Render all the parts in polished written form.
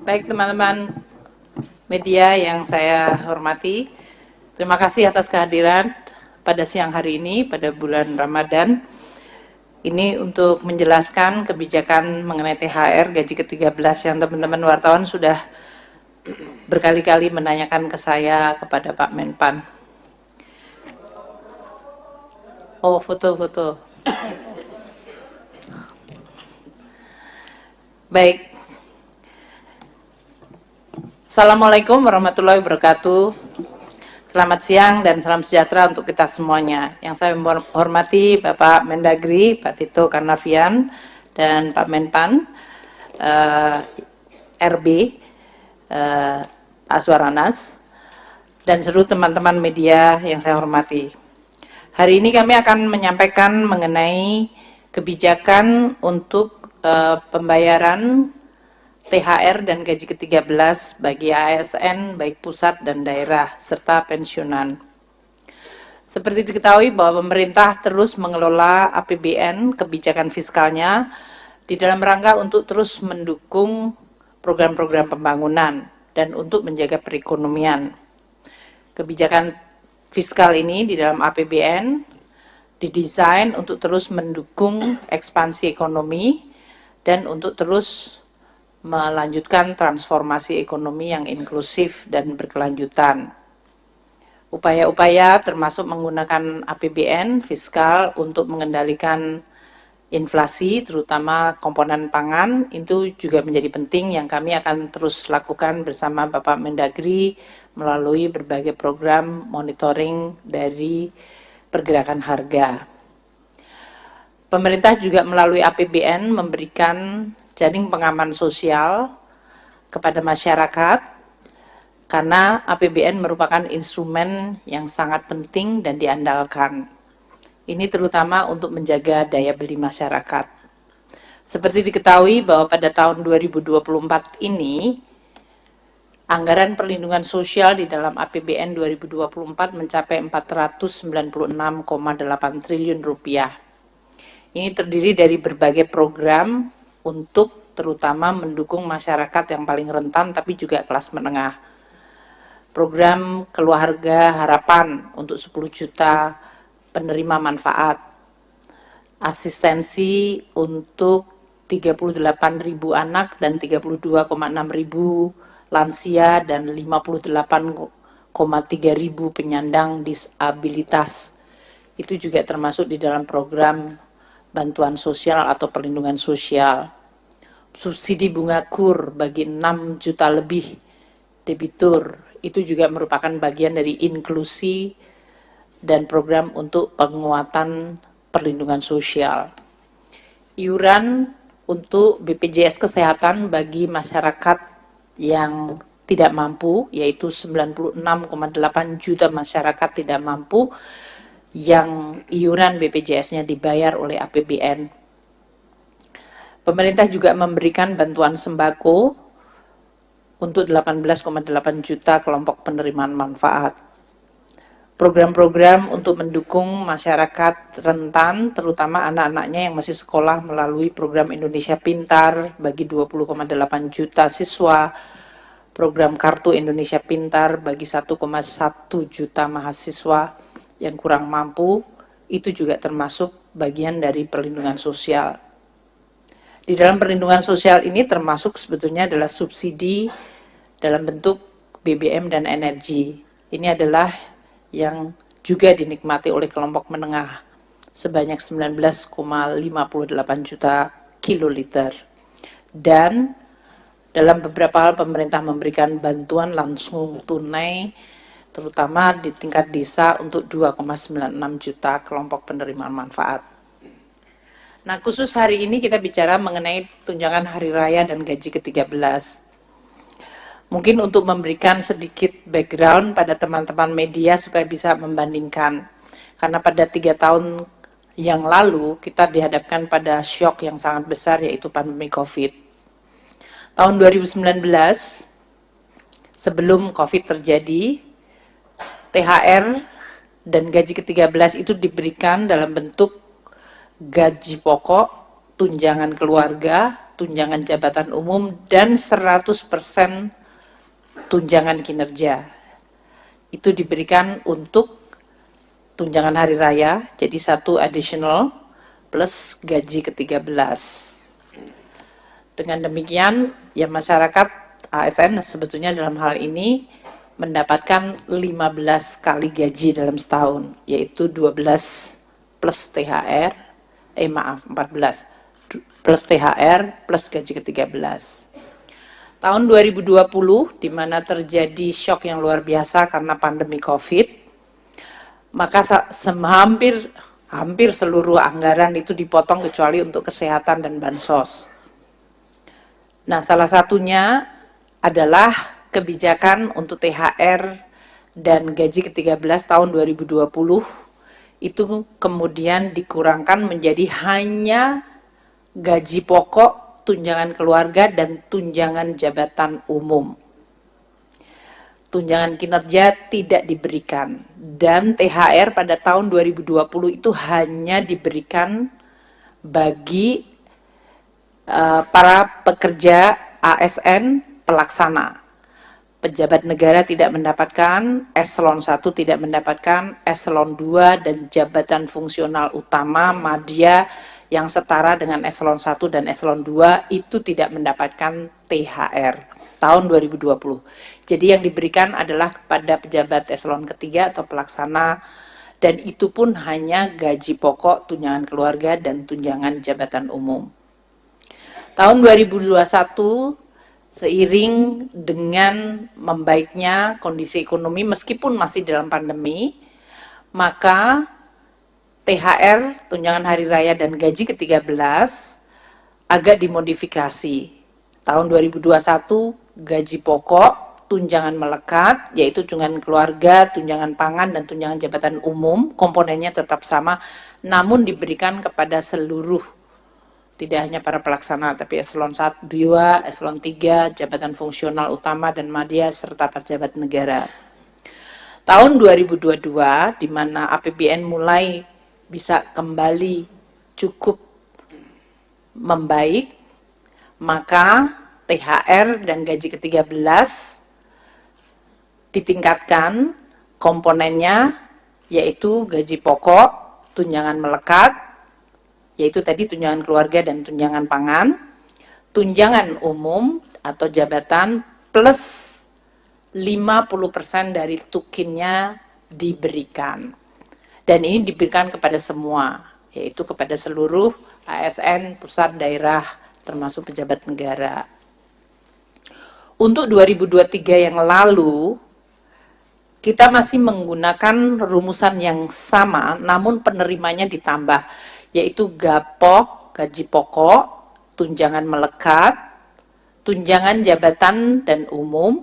Baik teman-teman media yang saya hormati, terima kasih atas kehadiran pada siang hari ini pada bulan Ramadan. Ini untuk menjelaskan kebijakan mengenai THR gaji ke-13 yang teman-teman wartawan sudah berkali-kali menanyakan ke saya kepada Pak Menpan. Oh, foto-foto. Baik. Assalamualaikum warahmatullahi wabarakatuh. Selamat siang dan salam sejahtera untuk kita semuanya. Yang saya hormati Bapak Mendagri, Pak Tito Karnavian, dan Pak Menpan, RB, Aswaranas, dan seluruh teman-teman media yang saya hormati. Hari ini kami akan menyampaikan mengenai kebijakan untuk pembayaran THR dan gaji ke-13 bagi ASN baik pusat dan daerah serta pensiunan. Seperti diketahui bahwa pemerintah terus mengelola APBN kebijakan fiskalnya di dalam rangka untuk terus mendukung program-program pembangunan dan untuk menjaga perekonomian. Kebijakan fiskal ini di dalam APBN didesain untuk terus mendukung ekspansi ekonomi dan untuk terus melanjutkan transformasi ekonomi yang inklusif dan berkelanjutan. Upaya-upaya termasuk menggunakan APBN fiskal untuk mengendalikan inflasi, terutama komponen pangan, itu juga menjadi penting yang kami akan terus lakukan bersama Bapak Mendagri melalui berbagai program monitoring dari pergerakan harga. Pemerintah juga melalui APBN memberikan jaring pengaman sosial kepada masyarakat karena APBN merupakan instrumen yang sangat penting dan diandalkan. Ini terutama untuk menjaga daya beli masyarakat. Seperti diketahui bahwa pada tahun 2024 ini anggaran perlindungan sosial di dalam APBN 2024 mencapai 496,8 triliun rupiah. Ini terdiri dari berbagai program untuk terutama mendukung masyarakat yang paling rentan tapi juga kelas menengah. Program Keluarga Harapan untuk 10 juta penerima manfaat. Asistensi untuk 38.000 anak dan 32,6.000 lansia dan 58,3.000 penyandang disabilitas. Itu juga termasuk di dalam program bantuan sosial atau perlindungan sosial. Subsidi bunga KUR bagi 6 juta lebih debitur, itu juga merupakan bagian dari inklusi dan program untuk penguatan perlindungan sosial. Iuran untuk BPJS Kesehatan bagi masyarakat yang tidak mampu, yaitu 96,8 juta masyarakat tidak mampu, yang iuran BPJS-nya dibayar oleh APBN. Pemerintah juga memberikan bantuan sembako untuk 18,8 juta kelompok penerimaan manfaat. Program-program untuk mendukung masyarakat rentan, terutama anak-anaknya yang masih sekolah melalui program Indonesia Pintar bagi 20,8 juta siswa, program Kartu Indonesia Pintar bagi 1,1 juta mahasiswa yang kurang mampu, itu juga termasuk bagian dari perlindungan sosial. Di dalam perlindungan sosial ini termasuk sebetulnya adalah subsidi dalam bentuk BBM dan energi. Ini adalah yang juga dinikmati oleh kelompok menengah sebanyak 19,58 juta kiloliter. Dan dalam beberapa hal pemerintah memberikan bantuan langsung tunai terutama di tingkat desa untuk 2,96 juta kelompok penerima manfaat. Nah, khusus hari ini kita bicara mengenai tunjangan hari raya dan gaji ke-13. Mungkin untuk memberikan sedikit background pada teman-teman media supaya bisa membandingkan. Karena pada 3 tahun yang lalu kita dihadapkan pada shock yang sangat besar yaitu pandemi COVID. Tahun 2019, sebelum COVID terjadi, THR dan gaji ke-13 itu diberikan dalam bentuk gaji pokok, tunjangan keluarga, tunjangan jabatan umum dan 100% tunjangan kinerja. Itu diberikan untuk tunjangan hari raya, jadi 1 additional plus gaji ke-13. Dengan demikian, ya masyarakat ASN sebetulnya dalam hal ini mendapatkan 15 kali gaji dalam setahun, yaitu 12 plus THR, 14 plus THR plus gaji ke-13. Tahun 2020, di mana terjadi shock yang luar biasa karena pandemi COVID, maka hampir seluruh anggaran itu dipotong kecuali untuk kesehatan dan bansos. Nah, salah satunya adalah kebijakan untuk THR dan gaji ke-13 tahun 2020 itu kemudian dikurangkan menjadi hanya gaji pokok, tunjangan keluarga, dan tunjangan jabatan umum. Tunjangan kinerja tidak diberikan, dan THR pada tahun 2020 itu hanya diberikan bagi para pekerja ASN pelaksana. Pejabat negara tidak mendapatkan, eselon 1 tidak mendapatkan, eselon 2 dan jabatan fungsional utama madya yang setara dengan eselon 1 dan eselon 2 itu tidak mendapatkan THR tahun 2020. Jadi yang diberikan adalah kepada pejabat eselon ketiga atau pelaksana, dan itu pun hanya gaji pokok, tunjangan keluarga, dan tunjangan jabatan umum. Tahun 2021, seiring dengan membaiknya kondisi ekonomi meskipun masih dalam pandemi, maka THR, tunjangan hari raya, dan gaji ke-13 agak dimodifikasi. Tahun 2021, gaji pokok, tunjangan melekat, yaitu tunjangan keluarga, tunjangan pangan, dan tunjangan jabatan umum, komponennya tetap sama, namun diberikan kepada seluruh, tidak hanya para pelaksana, tapi eselon 1, 2, eselon 3, jabatan fungsional utama dan madya, serta pejabat negara. Tahun 2022, di mana APBN mulai bisa kembali cukup membaik, maka THR dan gaji ke-13 ditingkatkan komponennya, yaitu gaji pokok, tunjangan melekat, yaitu tadi tunjangan keluarga dan tunjangan pangan, tunjangan umum atau jabatan plus 50% dari tukinnya diberikan. Dan ini diberikan kepada semua, yaitu kepada seluruh ASN, pusat, daerah, termasuk pejabat negara. Untuk 2023 yang lalu, kita masih menggunakan rumusan yang sama, namun penerimanya ditambah, yaitu GAPOK, gaji pokok, tunjangan melekat, tunjangan jabatan dan umum,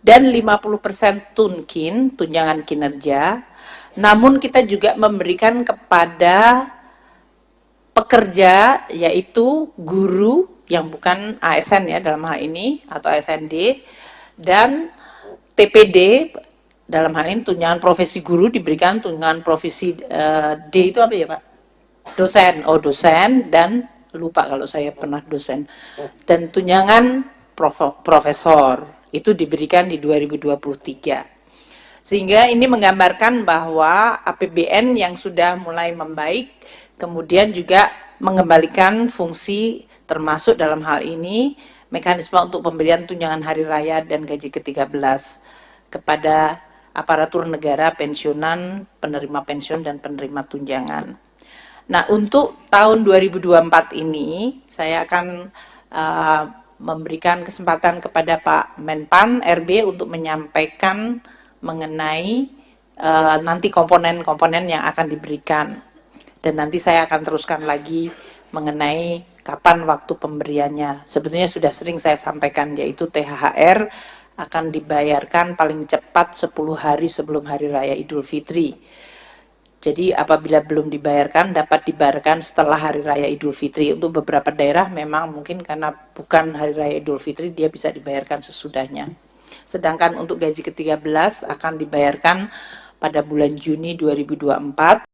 dan 50% tunkin, tunjangan kinerja. Namun kita juga memberikan kepada pekerja, yaitu guru yang bukan ASN ya dalam hal ini, atau ASND, dan TPD, dalam hal ini tunjangan profesi guru diberikan, tunjangan profesi D itu apa ya Pak? Dosen, dosen, dan lupa kalau saya pernah dosen, dan tunjangan profesor itu diberikan di 2023. Sehingga ini menggambarkan bahwa APBN yang sudah mulai membaik, kemudian juga mengembalikan fungsi, termasuk dalam hal ini mekanisme untuk pemberian tunjangan hari raya dan gaji ke-13 kepada aparatur negara, pensiunan, penerima pensiun, dan penerima tunjangan. Nah, untuk tahun 2024 ini, saya akan memberikan kesempatan kepada Pak Menpan RB untuk menyampaikan mengenai nanti komponen-komponen yang akan diberikan. Dan nanti saya akan teruskan lagi mengenai kapan waktu pemberiannya. Sebetulnya sudah sering saya sampaikan, yaitu THR akan dibayarkan paling cepat 10 hari sebelum Hari Raya Idul Fitri. Jadi apabila belum dibayarkan, dapat dibayarkan setelah Hari Raya Idul Fitri. Untuk beberapa daerah memang mungkin karena bukan Hari Raya Idul Fitri, dia bisa dibayarkan sesudahnya. Sedangkan untuk gaji ke-13 akan dibayarkan pada bulan Juni 2024.